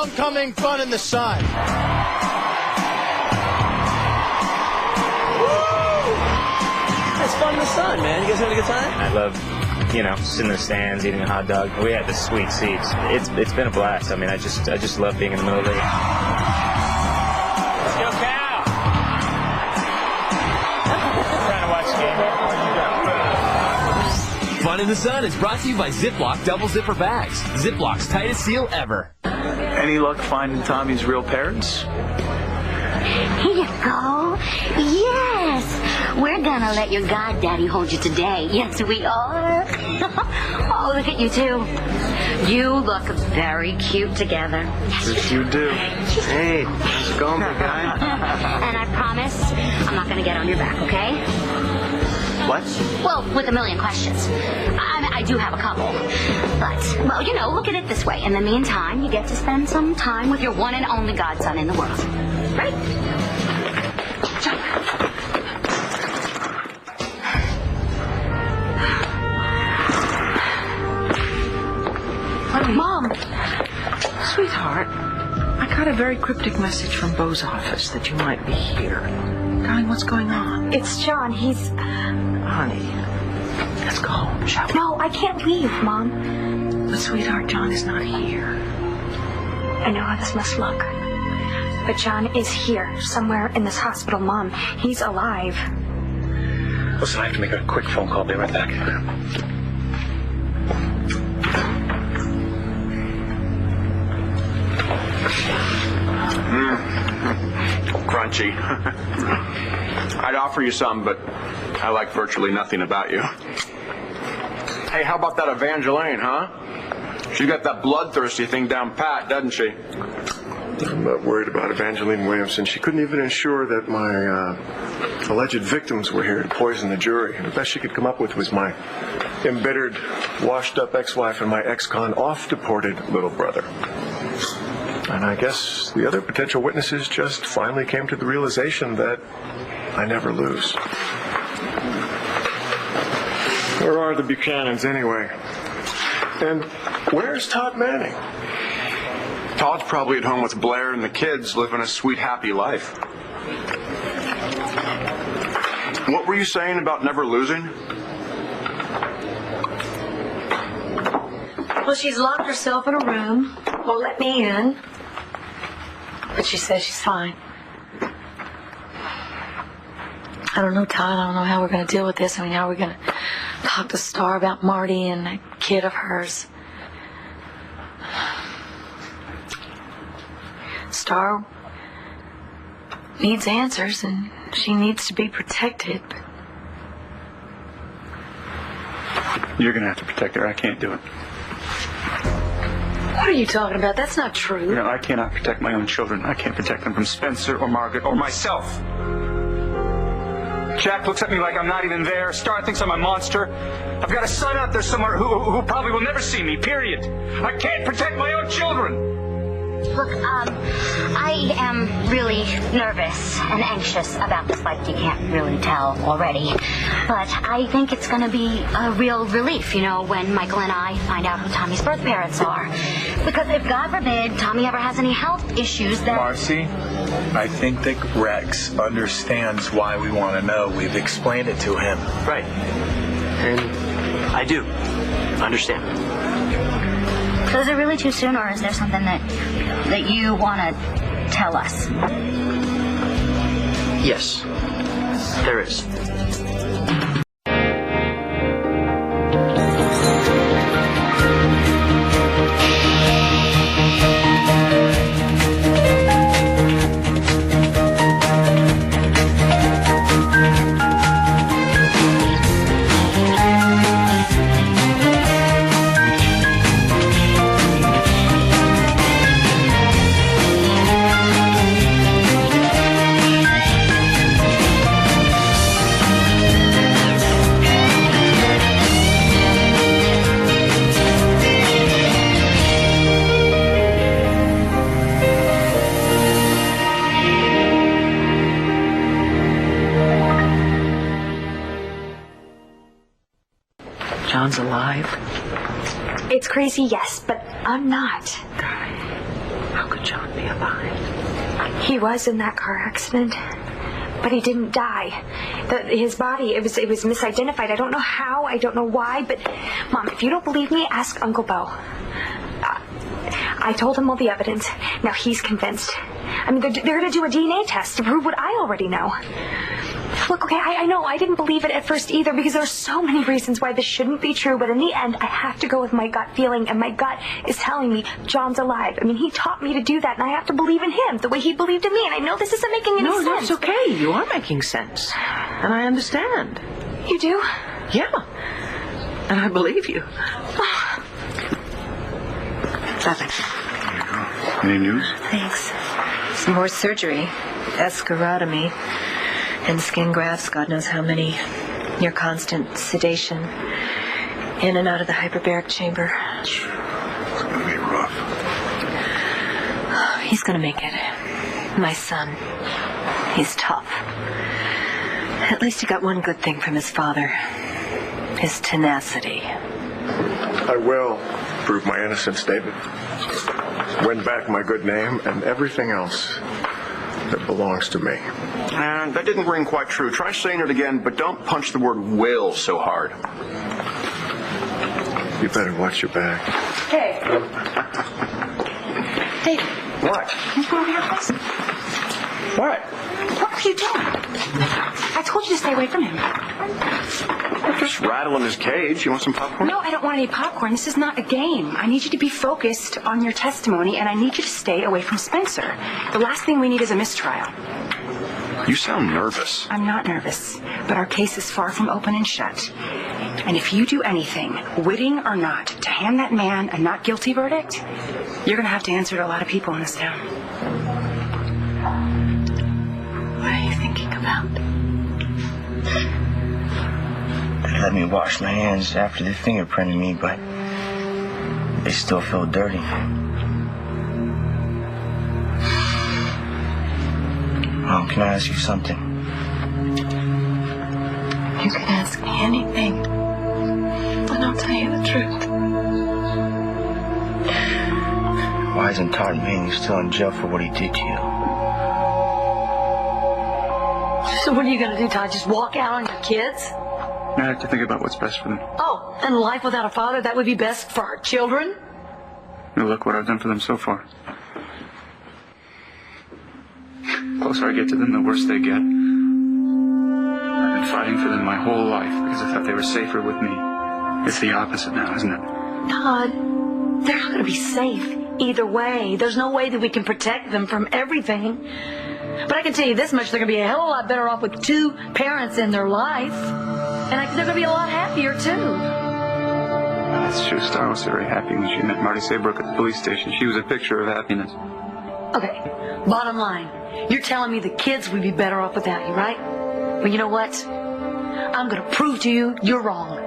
homecoming fun in the sun. It's fun in the sun, man. You guys having a good time? I love, sitting in the stands, eating a hot dog. We had the sweet seats. It's been a blast. I mean, I just love being in the middle of it. Let's go, Cal! Trying to watch the game. Fun in the Sun is brought to you by Ziploc Double Zipper Bags. Ziploc's tightest seal ever. Any luck finding Tommy's real parents? Here you go. Yes. We're gonna let your goddaddy hold you today. Yes, we are. Oh, look at you two. You look very cute together. Yes, you do. Hey, how's it going, big guy? And I promise I'm not gonna get on your back, okay? What? Well, with a million questions. I do have a couple. But, well, look at it this way. In the meantime, you get to spend some time with your one and only godson in the world. Right? Mom! Sweetheart, I got a very cryptic message from Beau's office that you might be here. Darling, what's going on? It's John. He's... Honey, let's go home, shall we? No, I can't leave, Mom. But, sweetheart, John is not here. I know how this must look. But John is here, somewhere in this hospital, Mom. He's alive. Listen, I have to make a quick phone call. Be right back. Crunchy. I'd offer you some, but I like virtually nothing about you. Hey, how about that Evangeline, huh? She got that bloodthirsty thing down pat, doesn't she? I'm not worried about Evangeline Williamson. She couldn't even ensure that my alleged victims were here to poison the jury. The best she could come up with was my embittered, washed-up ex-wife and my ex-con off-deported little brother. And I guess the other potential witnesses just finally came to the realization that I never lose. Where are the Buchanans, anyway? And where's Todd Manning? Todd's probably at home with Blair and the kids, living a sweet, happy life. What were you saying about never losing? Well, she's locked herself in a room. Won't let me in. But she says she's fine. I don't know, Todd. I don't know how we're going to deal with this. I mean, how are we going to talk to Star about Marty and that kid of hers? Star needs answers, and she needs to be protected. You're going to have to protect her. I can't do it. What are you talking about? That's not true. I cannot protect my own children. I can't protect them from Spencer or Margaret or myself. Jack looks at me like I'm not even there. Star thinks I'm a monster. I've got a son out there somewhere who probably will never see me, period. I can't protect my own children. Look, I am really nervous and anxious about this, like you can't really tell already. But I think it's going to be a real relief, when Michael and I find out who Tommy's birth parents are. Because if, God forbid, Tommy ever has any health issues, then... Marcy, I think that Rex understands why we want to know. We've explained it to him. Right. And I do understand. So is it really too soon, or is there something that you want to tell us? Yes, there is. John's alive. It's crazy, yes, but I'm not. Darling, how could alive. He was in that car accident, but he didn't die. His body, it was misidentified. I don't know how, I don't know why, but Mom, if you don't believe me, ask Uncle Bo. I told him all the evidence. Now he's convinced. I mean, they're going to do a DNA test to prove what I already know. Look, okay, I know I didn't believe it at first either because there are so many reasons why this shouldn't be true, but in the end, I have to go with my gut feeling, and my gut is telling me John's alive. I mean, he taught me to do that, and I have to believe in him the way he believed in me, and I know this isn't making any sense. No, that's okay. You are making sense, and I understand. You do? Yeah, and I believe you. Nothing. Any news? Thanks. Some more surgery, escharotomy, and skin grafts, God knows how many. Near constant sedation. In and out of the hyperbaric chamber. It's gonna be rough. He's gonna make it. My son. He's tough. At least he got one good thing from his father. His tenacity. I will prove my innocence, David. Win back my good name and everything else that belongs to me. And that didn't ring quite true. Try saying it again, but don't punch the word will so hard. You better watch your back. Hey. David. What? You come over here, please. What? What are you doing? I told you to stay away from him. I'm just rattling his cage. You want some popcorn? No, I don't want any popcorn. This is not a game. I need you to be focused on your testimony, and I need you to stay away from Spencer. The last thing we need is a mistrial. You sound nervous. I'm not nervous, but our case is far from open and shut. And if you do anything, witting or not, to hand that man a not guilty verdict, you're going to have to answer to a lot of people in this town. What are you thinking about? They let me wash my hands after they fingerprinted me, but they still feel dirty. Mom, can I ask you something? You can ask me anything, and I'll tell you the truth. Why isn't Todd Manning still in jail for what he did to you? So what are you going to do, Todd? Just walk out on your kids? I have to think about what's best for them. Oh, and life without a father, that would be best for our children? Now look what I've done for them so far. The closer I get to them, the worse they get. I've been fighting for them my whole life because I thought they were safer with me. It's the opposite now, isn't it? Todd, they're not going to be safe either way. There's no way that we can protect them from everything. But I can tell you this much, they're going to be a hell of a lot better off with two parents in their life. And they're going to be a lot happier, too. That's true. Star was very happy when she met Marty Saybrook at the police station. She was a picture of happiness. Okay, bottom line, you're telling me the kids would be better off without you, right? Well, you know what? I'm going to prove to you you're wrong.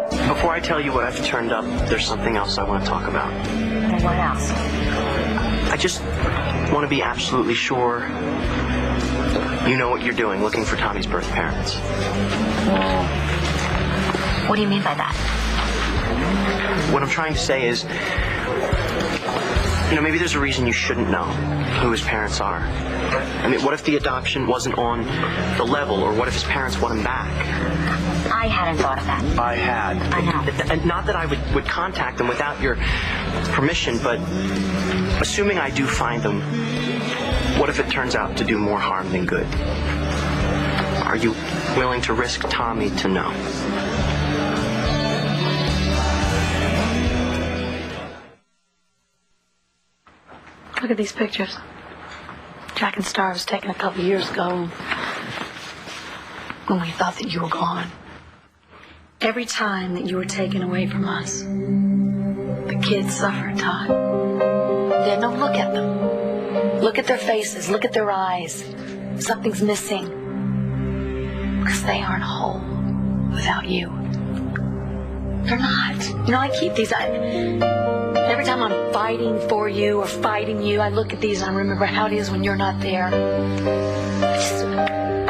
Before I tell you what I've turned up, there's something else I want to talk about. And what else? I just want to be absolutely sure you know what you're doing, looking for Tommy's birth parents. What do you mean by that? What I'm trying to say is, maybe there's a reason you shouldn't know who his parents are. I mean, what if the adoption wasn't on the level, or what if his parents want him back? I hadn't thought of that. I had. I know. And not that I would contact them without your permission, but assuming I do find them, what if it turns out to do more harm than good? Are you willing to risk Tommy to know? Look at these pictures. Jack and Star was taken a couple of years ago when we thought that you were gone. Every time that you were taken away from us, the kids suffered, Todd. Yeah, no, look at them. Look at their faces. Look at their eyes. Something's missing. Because they aren't whole without you. They're not. I keep these. Every time I'm fighting for you or fighting you, I look at these and I remember how it is when you're not there.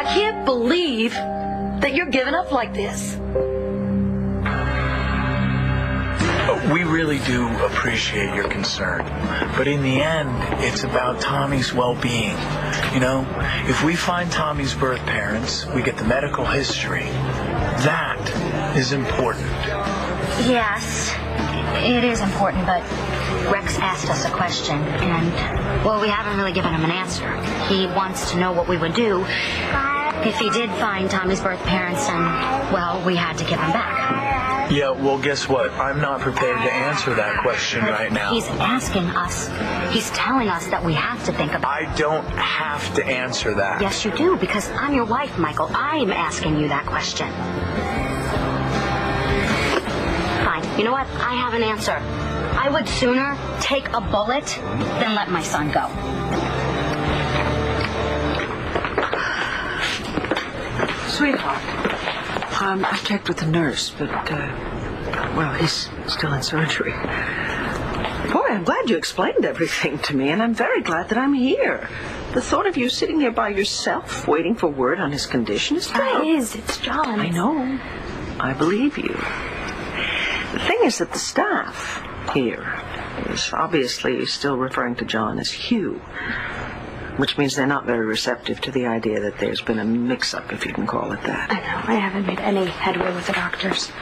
I can't believe that you're giving up like this. We really do appreciate your concern. But in the end, it's about Tommy's well-being. You know, if we find Tommy's birth parents, we get the medical history. That is important. Yes, it is important, but Rex asked us a question, and, well, we haven't really given him an answer. He wants to know what we would do if he did find Tommy's birth parents, and, well, we had to give him back. Yeah, well, guess what? I'm not prepared to answer that question right now. He's asking us. He's telling us that we have to think about it. I don't have to answer that. Yes, you do, because I'm your wife, Michael. I'm asking you that question. Fine. You know what? I have an answer. I would sooner take a bullet than let my son go. Sweetheart, I've checked with the nurse, but, well, he's still in surgery. Boy, I'm glad you explained everything to me, and I'm very glad that I'm here. The thought of you sitting here by yourself, waiting for word on his condition is tough. It's John. I know. I believe you. The thing is that the staff here is obviously still referring to John as Hugh, which means they're not very receptive to the idea that there's been a mix-up, if you can call it that. I know. I haven't made any headway with the doctors.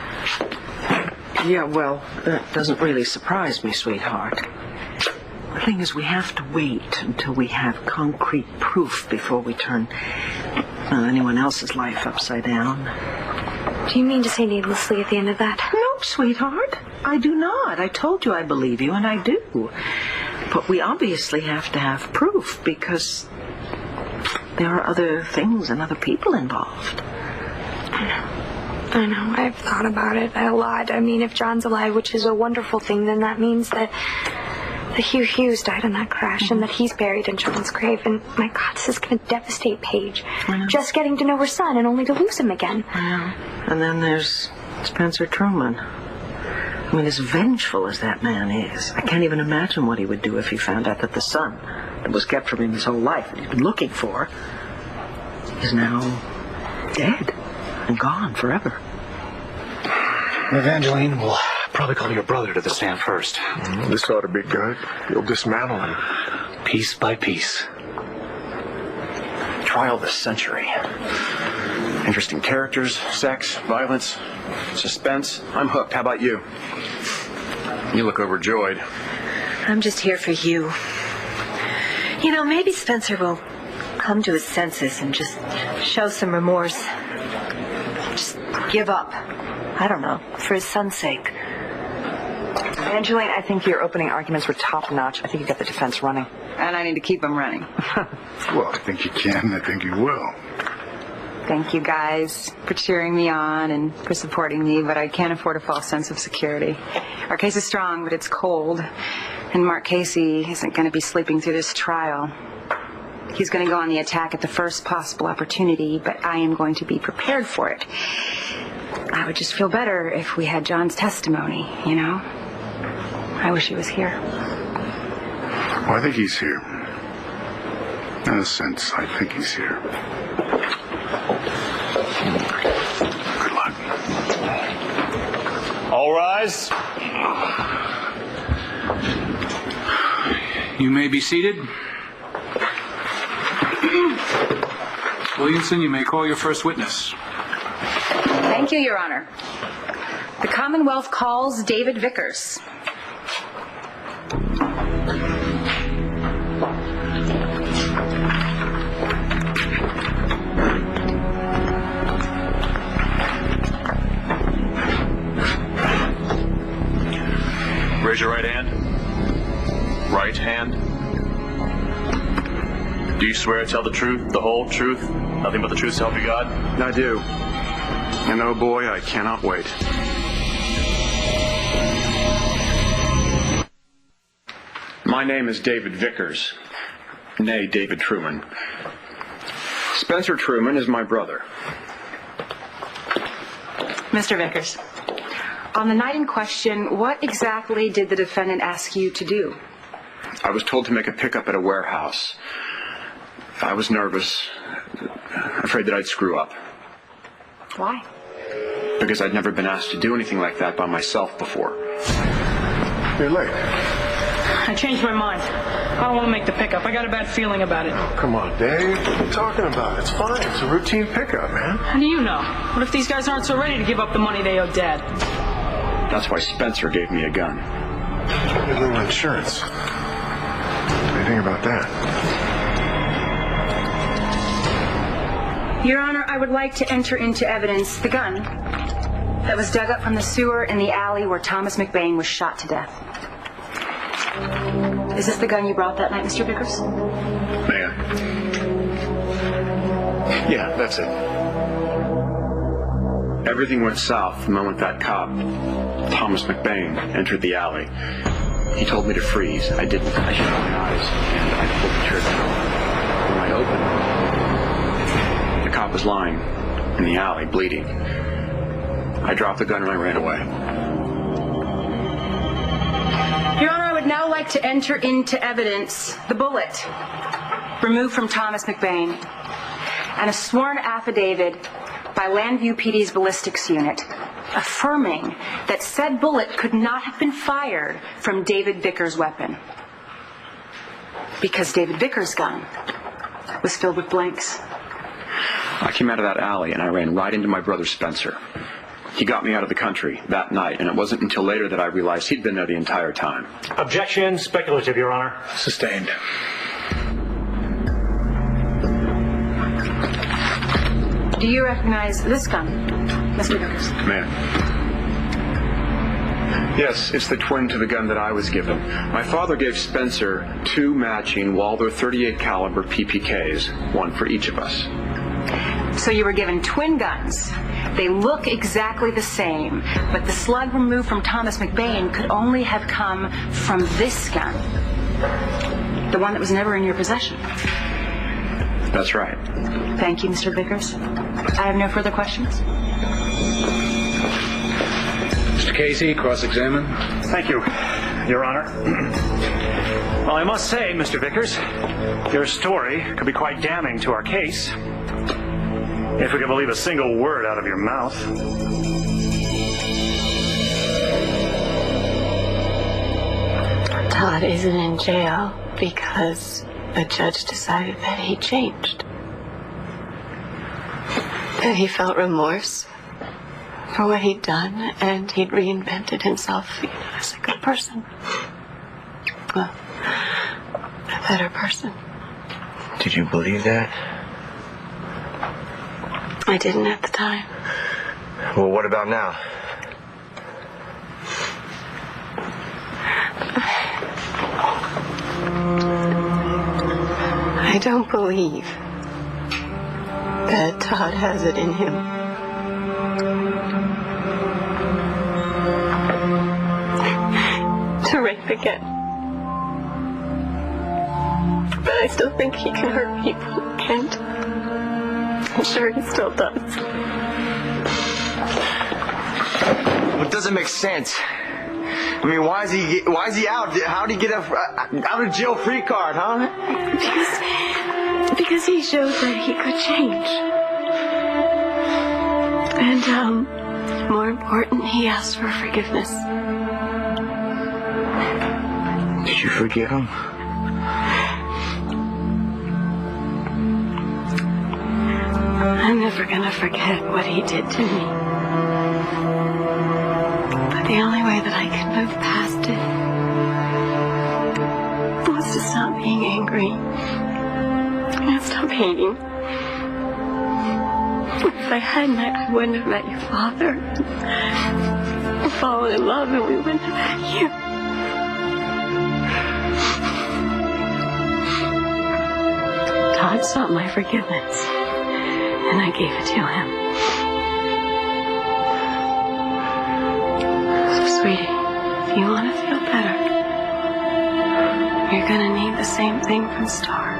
Yeah, well, that doesn't really surprise me, sweetheart. The thing is, we have to wait until we have concrete proof before we turn anyone else's life upside down. Do you mean to say needlessly at the end of that? No, sweetheart. I do not. I told you I believe you, and I do. But we obviously have to have proof because there are other things and other people involved. I know. I've thought about it a lot. I mean, if John's alive, which is a wonderful thing, then that means that Hugh Hughes died in that crash and that he's buried in John's grave. And, my God, this is going to devastate Paige. Just getting to know her son and only to lose him again. I know. And then there's Spencer Truman. I mean, as vengeful as that man is, I can't even imagine what he would do if he found out that the son that was kept from him his whole life, that he'd been looking for, is now dead and gone forever. Evangeline will probably call your brother to the stand first. This ought to be good. You'll dismantle him. Piece by piece. Trial of the century. Interesting characters, sex, violence, suspense. I'm hooked. How about you? You look overjoyed. I'm just here for you. You know, maybe Spencer will come to his senses and just show some remorse. Just give up. I don't know, for his son's sake. Evangeline, I think your opening arguments were top-notch. I think you got the defense running. And I need to keep them running. Well, I think you can. I think you will. Thank you guys for cheering me on and for supporting me, but I can't afford a false sense of security. Our case is strong, but it's cold. And Mark Casey isn't going to be sleeping through this trial. He's going to go on the attack at the first possible opportunity, but I am going to be prepared for it. I would just feel better if we had John's testimony, you know? I wish he was here. Well, I think he's here. In a sense, I think he's here. Good luck. All rise. You may be seated. Williamson, you may call your first witness. Thank you, Your Honor. The Commonwealth calls David Vickers. Raise your right hand. Right hand. Do you swear to tell the truth, the whole truth, nothing but the truth, so help you God? I do. And oh boy, I cannot wait. My name is David Vickers, nay David Truman. Spencer Truman is my brother. Mr. Vickers, on the night in question, what exactly did the defendant ask you to do? I was told to make a pickup at a warehouse. I was nervous, afraid that I'd screw up. Why? Because I'd never been asked to do anything like that by myself before. You're late. I changed my mind. I don't want to make the pickup. I got a bad feeling about it. Oh, come on, Dave. What are you talking about? It's fine. It's a routine pickup, man. How do you know? What if these guys aren't so ready to give up the money they owe Dad? That's why Spencer gave me a gun. A little insurance. What do you think about that? Your Honor, I would like to enter into evidence the gun that was dug up from the sewer in the alley where Thomas McBain was shot to death. Is this the gun you brought that night, Mr. Vickers? May I? Yeah, that's it. Everything went south the moment that cop, Thomas McBain, entered the alley. He told me to freeze. I didn't. I shut my eyes and I pulled the trigger. When I opened, the cop was lying in the alley, bleeding. I dropped the gun and I ran away. Your Honor, I would now like to enter into evidence the bullet removed from Thomas McBain and a sworn affidavit by Landview PD's ballistics unit affirming that said bullet could not have been fired from David Vickers' weapon because David Vickers' gun was filled with blanks. I came out of that alley and I ran right into my brother Spencer. He got me out of the country that night, and it wasn't until later that I realized he'd been there the entire time. Objection. Speculative, Your Honor. Sustained. Do you recognize this gun, Mr. Vickers? Man. Yes, it's the twin to the gun that I was given. My father gave Spencer 2 matching Walther .38 caliber PPKs, one for each of us. So you were given twin guns. They look exactly the same, but the slug removed from Thomas McBain could only have come from this gun, the one that was never in your possession. That's right. Thank you, Mr. Vickers. I have no further questions. Mr. Casey, cross-examine. Thank you, Your Honor. Well, I must say, Mr. Vickers, your story could be quite damning to our case. If we can believe a single word out of your mouth. Todd isn't in jail because the judge decided that he changed. That he felt remorse for what he'd done and he'd reinvented himself, as a good person. Well, a better person. Did you believe that? I didn't at the time. Well, what about now? I don't believe that Todd has it in him. To rape again. But I still think he can hurt people, and I'm sure he still does. Well, it doesn't make sense. I mean, why is he out? How did he get a out of jail free card, huh? Because he showed that he could change. And more important, he asked for forgiveness. Did you forgive him? I'm never gonna forget what he did to me. But the only way that I could move past it was to stop being angry and stop hating. If I hadn't, I wouldn't have met your father and fallen in love, and we wouldn't have had you. Todd sought my forgiveness, and I gave it to him. So, sweetie, if you want to feel better, you're gonna need the same thing from Star.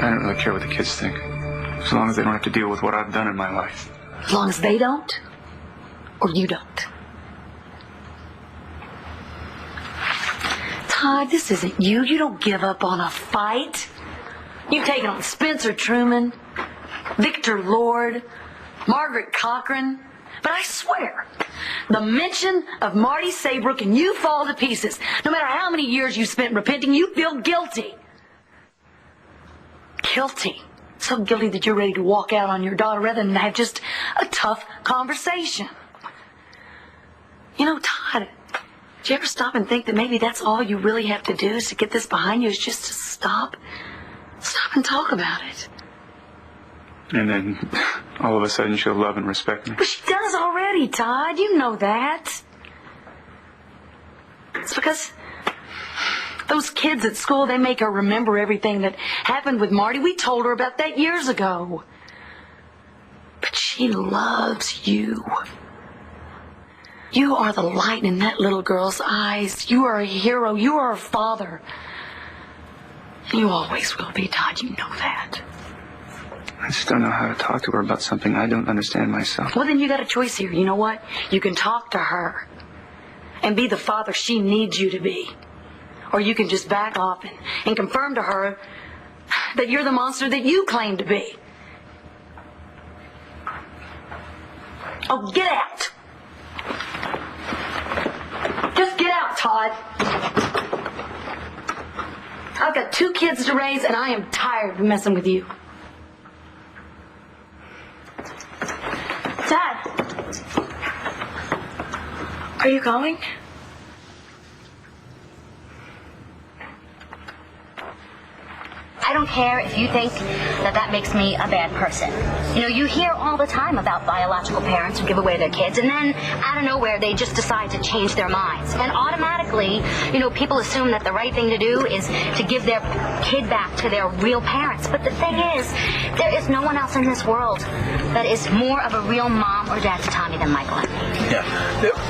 I don't really care what the kids think, as long as they don't have to deal with what I've done in my life. As long as they don't, or you don't. Todd, this isn't you. You don't give up on a fight. You've taken on Spencer Truman, Victor Lord, Margaret Cochran. But I swear, The mention of Marty Saybrook and you fall to pieces. No matter how many years you spent repenting, you feel guilty. Guilty. So guilty that you're ready to walk out on your daughter rather than have just a tough conversation. You know, Todd, did you ever stop and think that maybe that's all you really have to do is to get this behind you, is just to stop and talk about it? And then all of a sudden she'll love and respect me. But she does already, Todd. You know that. It's because those kids at school, they make her remember everything that happened with Marty. We told her about that years ago. But she loves you. You are the light in that little girl's eyes. You are a hero. You are a father. And you always will be, Todd. You know that. I just don't know how to talk to her about something I don't understand myself. Well, then you got a choice here. You know what? You can talk to her and be the father she needs you to be. Or you can just back off and confirm to her that you're the monster that you claim to be. Oh, get out! Just get out, Todd. I've got 2 kids to raise, and I am tired of messing with you. Dad, are you going? I don't care if you think that makes me a bad person. You know, you hear all the time about biological parents who give away their kids, and then out of nowhere they just decide to change their minds. And automatically, you know, people assume that the right thing to do is to give their kid back to their real parents. But the thing is, there is no one else in this world that is more of a real mom or dad to Tommy than Michael and me. Yeah.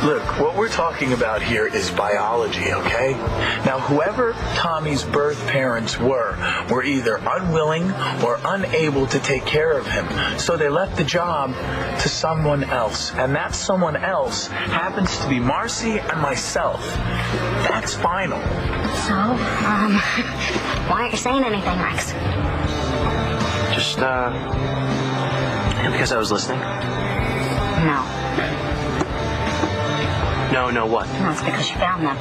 Look, what we're talking about here is biology, okay? Now, whoever Tommy's birth parents were either unwilling or unable to take care of him. So they left the job to someone else. And that someone else happens to be Marcy and myself. That's final. So, why aren't you saying anything, Rex? Just, because I was listening? No. No, what? No, it's because you found them.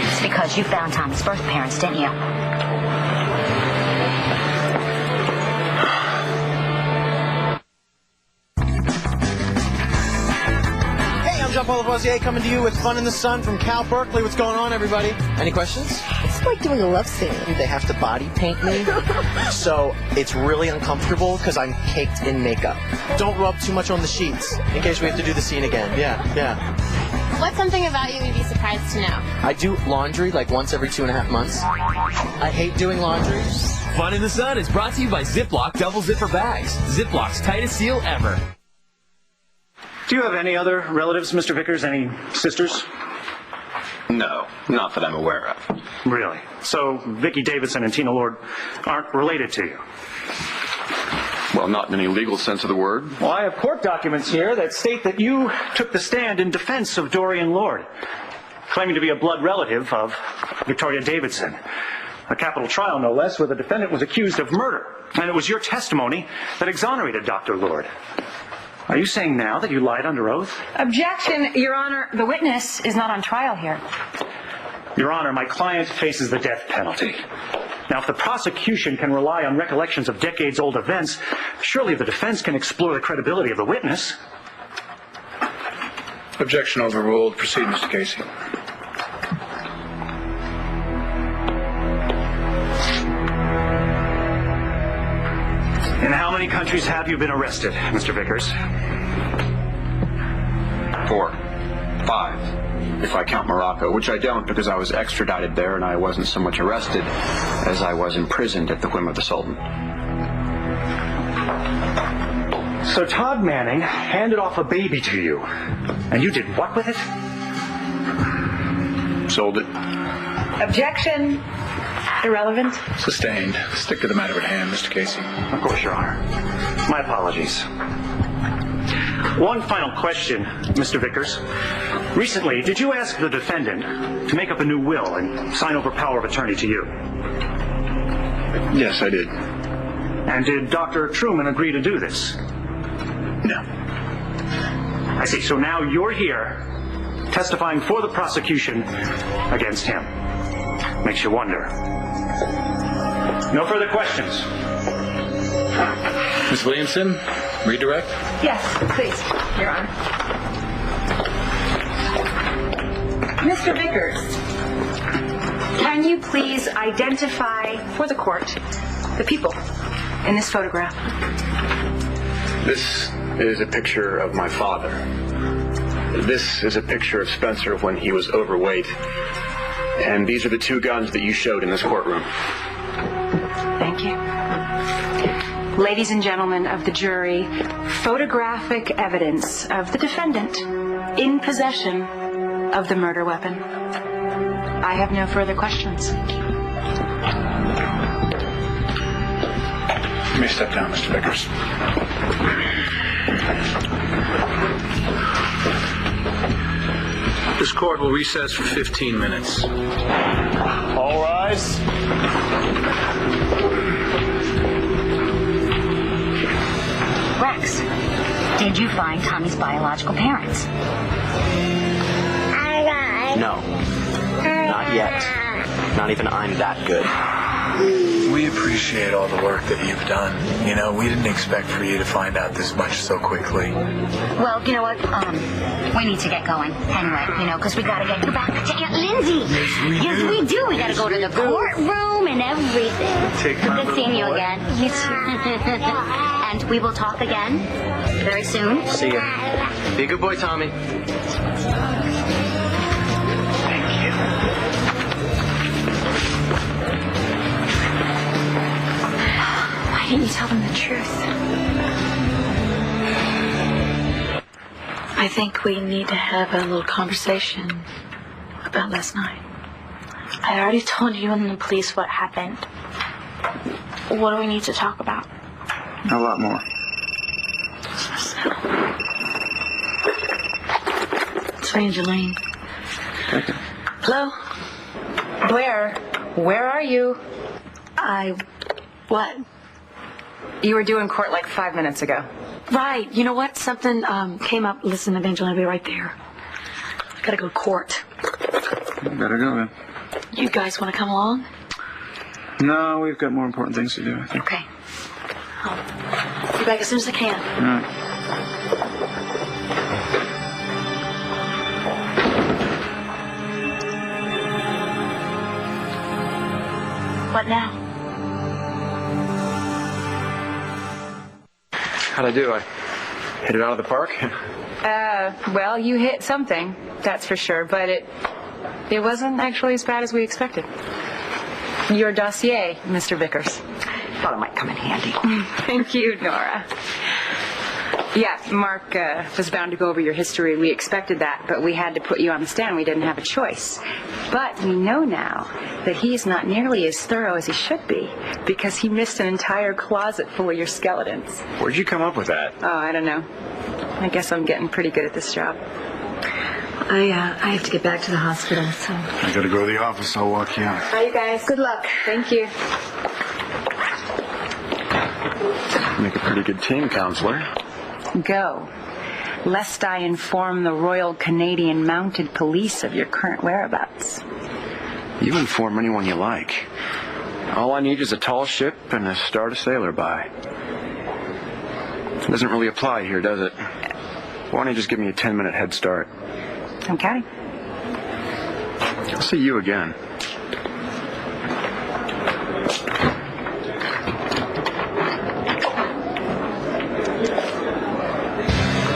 It's because you found Tommy's birth parents, didn't you? Paul Lavoisier coming to you with Fun in the Sun from Cal Berkeley. What's going on, everybody? Any questions? It's like doing a love scene. They have to body paint me, so it's really uncomfortable because I'm caked in makeup. Don't rub too much on the sheets in case we have to do the scene again. Yeah. What's something about you you'd be surprised to know? I do laundry like once every 2.5 months. I hate doing laundry. Fun in the Sun is brought to you by Ziploc Double Zipper Bags. Ziplocs tightest seal ever. Do you have any other relatives, Mr. Vickers? Any sisters? No, not that I'm aware of. Really? So Vicki Davidson and Tina Lord aren't related to you? Well, not in any legal sense of the word. Well, I have court documents here that state that you took the stand in defense of Dorian Lord, claiming to be a blood relative of Victoria Davidson. A capital trial, no less, where the defendant was accused of murder. And it was your testimony that exonerated Dr. Lord. Are you saying now that you lied under oath? Objection, Your Honor. The witness is not on trial here. Your Honor, my client faces the death penalty. Now, if the prosecution can rely on recollections of decades-old events, surely the defense can explore the credibility of the witness. Objection overruled. Proceed, Mr. Casey. In how many countries have you been arrested, Mr. Vickers? 4, 5, if I count Morocco, which I don't because I was extradited there and I wasn't so much arrested as I was imprisoned at the whim of the Sultan. So Todd Manning handed off a baby to you, and you did what with it? Sold it. Objection. Irrelevant. Sustained. Stick to the matter at hand, Mr. Casey. Of course, Your Honor. My apologies. One final question, Mr. Vickers. Recently, did you ask the defendant to make up a new will and sign over power of attorney to you? Yes, I did. And did Dr. Truman agree to do this? No. I see. So now you're here testifying for the prosecution against him. Makes you wonder. No further questions. Ms. Williamson, redirect? Yes, please, Your Honor. Mr. Vickers, can you please identify for the court the people in this photograph? This is a picture of my father. This is a picture of Spencer when he was overweight. And these are the two guns that you showed in this courtroom. Thank you. Ladies and gentlemen of the jury, photographic evidence of the defendant in possession of the murder weapon. I have no further questions. You may step down, Mr. Vickers. This court will recess for 15 minutes. All rise. Rex, did you find Tommy's biological parents? No. Not yet. Not even I'm that good. We appreciate all the work that you've done. You know, we didn't expect for you to find out this much so quickly. Well, you know what? We need to get going anyway, because we got to get you back to Aunt Lindsay. Yes, we do. We got to go to the courtroom and everything. Good seeing you again. You too. And we will talk again very soon. See ya. Be a good boy, Tommy. Why didn't you tell them the truth? I think we need to have a little conversation about last night. I already told you and the police what happened. What do we need to talk about? A lot more. It's Angeline. Thank you. Hello? Where are you? What? You were due in court like 5 minutes ago. Right. You know what? Something came up. Listen, Evangeline, I'll be right there. I gotta go to court. You better go then. You guys want to come along? No, we've got more important things to do, I think. Okay. I'll be back as soon as I can. All right. What now? How'd I do? I hit it out of the park? Well, you hit something, that's for sure, but it wasn't actually as bad as we expected. Your dossier, Mr. Vickers. Thought it might come in handy. Thank you, Nora. Yeah, Mark was bound to go over your history. We expected that, but we had to put you on the stand. We didn't have a choice. But we know now that he's not nearly as thorough as he should be because he missed an entire closet full of your skeletons. Where'd you come up with that? Oh, I don't know. I guess I'm getting pretty good at this job. I have to get back to the hospital, so... I gotta go to the office. I'll walk you out. Bye, you guys. Good luck. Thank you. Make a pretty good team, counselor. Go, lest I inform the Royal Canadian Mounted Police of your current whereabouts. You inform anyone you like. All I need is a tall ship and a star to sail her by. It doesn't really apply here, does it? Why don't you just give me a 10-minute head start? Okay. I'll see you again.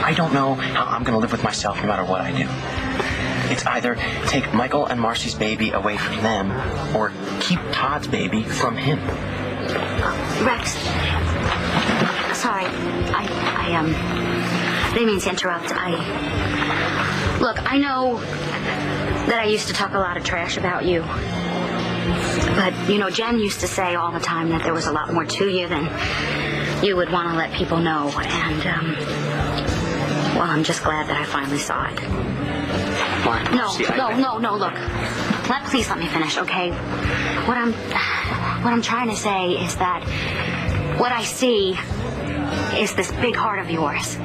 I don't know how I'm going to live with myself no matter what I do. It's either take Michael and Marcy's baby away from them or keep Todd's baby from him. Rex. Sorry. I didn't mean to interrupt. Look, I know that I used to talk a lot of trash about you. But, Jen used to say all the time that there was a lot more to you than you would want to let people know. And, well, I'm just glad that I finally saw it. Mark, No, look. Please let me finish, okay? What I'm trying to say is that what I see is this big heart of yours.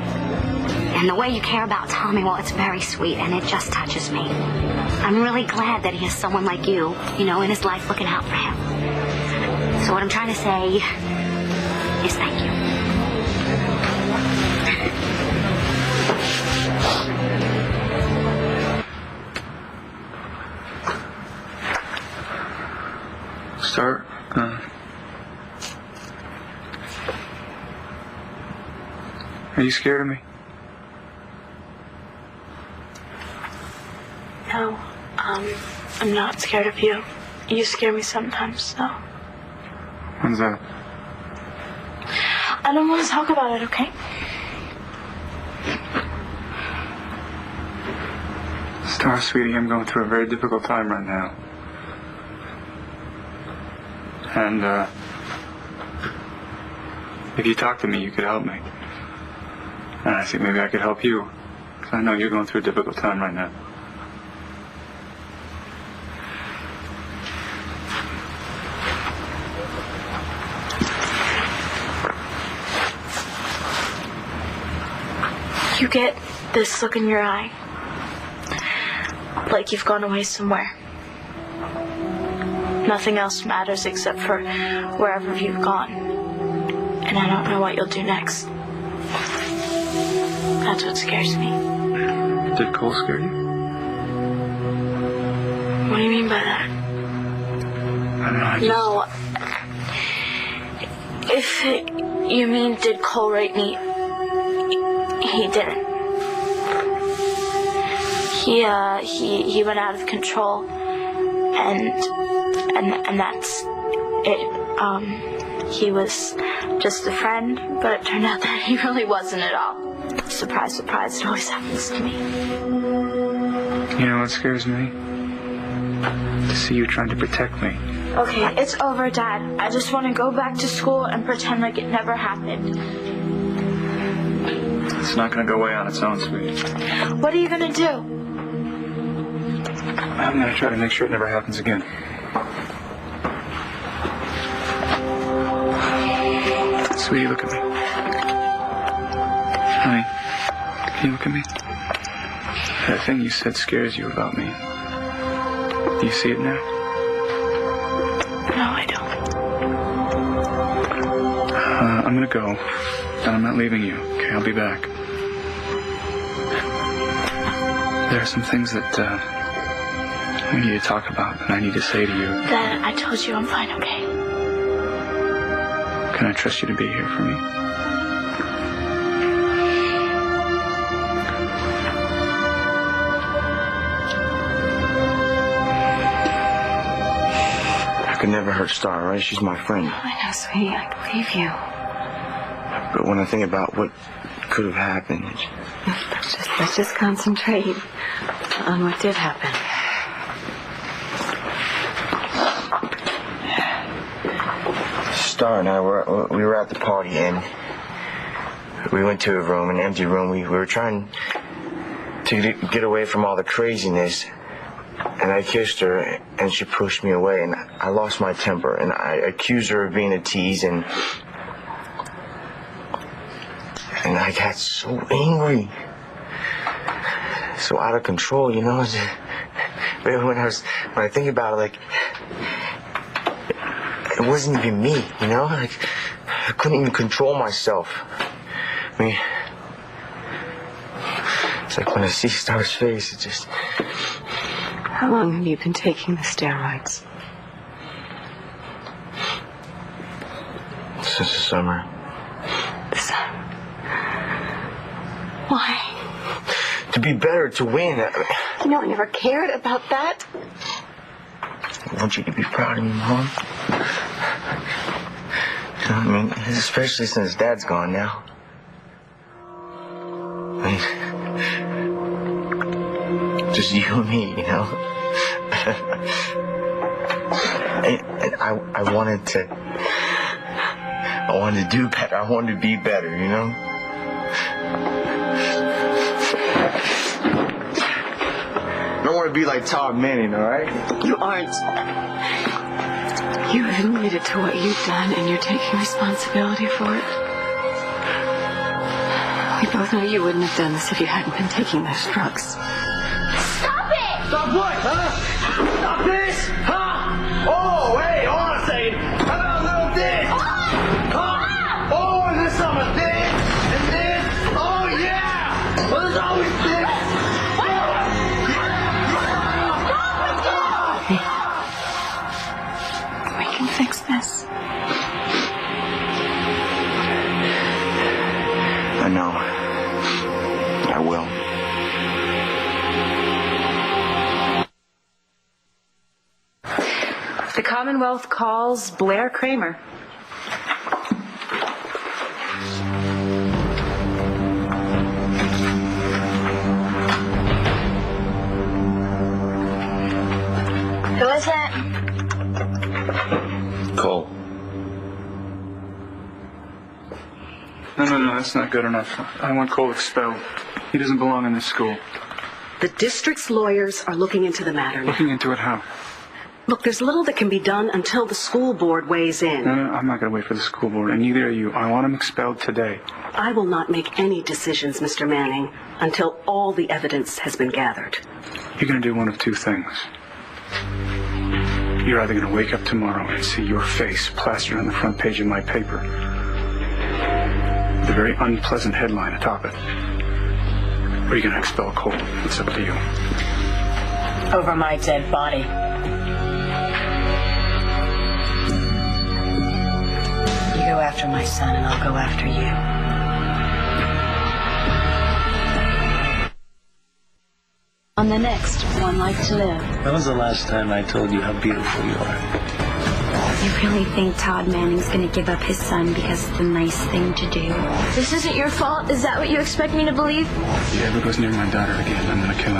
And the way you care about Tommy, well, it's very sweet, and it just touches me. I'm really glad that he has someone like you, in his life looking out for him. So what I'm trying to say is thank you. Star, are you scared of me? No, I'm not scared of you. You scare me sometimes, though. When's that? I don't want to talk about it, okay? Star, sweetie, I'm going through a very difficult time right now. And, if you talk to me, you could help me. And I think maybe I could help you. Because I know you're going through a difficult time right now. You get this look in your eye. Like you've gone away somewhere. Nothing else matters except for wherever you've gone. And I don't know what you'll do next. That's what scares me. Did Cole scare you? What do you mean by that? I don't know. No. If you mean did Cole rape me, he didn't. He went out of control, and that's it. He was just a friend, but it turned out that he really wasn't at all. Surprise, surprise, it always happens to me. You know what scares me? To see you trying to protect me. Okay, it's over, Dad. I just want to go back to school and pretend like it never happened. It's not going to go away on its own, sweetie. What are you going to do? I'm going to try to make sure it never happens again. Sweetie, look at me. Honey, can you look at me? That thing you said scares you about me. Do you see it now? No, I don't. I'm going to go, and I'm not leaving you. Okay, I'll be back. There are some things that we need to talk about, and I need to say to you. Dad, I told you I'm fine, okay? Can I trust you to be here for me? I could never hurt Star, right? She's my friend. I know, sweetie. I believe you. But when I think about what could have happened... Let's just concentrate on what did happen. Star and I we were at the party, and we went to a room, an empty room. We were trying to get away from all the craziness, and I kissed her, and she pushed me away, and I lost my temper, and I accused her of being a tease, and I got so angry, so out of control, you know. But when I think about it, like, it wasn't even me, you know? Like, I couldn't even control myself. I mean, it's like when I see Star's face, it just... How long have you been taking the steroids? Since the summer. Why? To be better, to win. You know, I never cared about that. I want you to be proud of me, Mom. You know what I mean? Especially since Dad's gone now. I mean, just you and me, you know? and I wanted to do better. I wanted to be better, you know? I don't want to be like Todd Manning, all right? You aren't. You admitted to what you've done, and you're taking responsibility for it. We both know you wouldn't have done this if you hadn't been taking those drugs. Stop it! Stop what, huh? Stop this, huh? Oh, hey, hold on a second. How about a little this? Huh? Oh, is this some of this and this? Oh, yeah! Well, there's always this. We can fix this. I know. I will. The Commonwealth calls Blair Kramer. Who is that? Cole. No, that's not good enough. I want Cole expelled. He doesn't belong in this school. The district's lawyers are looking into the matter now. Looking into it how? Look, there's little that can be done until the school board weighs in. No, I'm not going to wait for the school board, and neither are you. I want him expelled today. I will not make any decisions, Mr. Manning, until all the evidence has been gathered. You're going to do one of two things. You're either going to wake up tomorrow and see your face plastered on the front page of my paper with a very unpleasant headline atop it, or you're going to expel Cole. It's up to you. Over my dead body. You go after my son, and I'll go after you. On the next One Life to Live. When was the last time I told you how beautiful you are? You really think Todd Manning's gonna give up his son because it's the nice thing to do? This isn't your fault. Is that what you expect me to believe? If he ever goes near my daughter again, I'm going to kill him.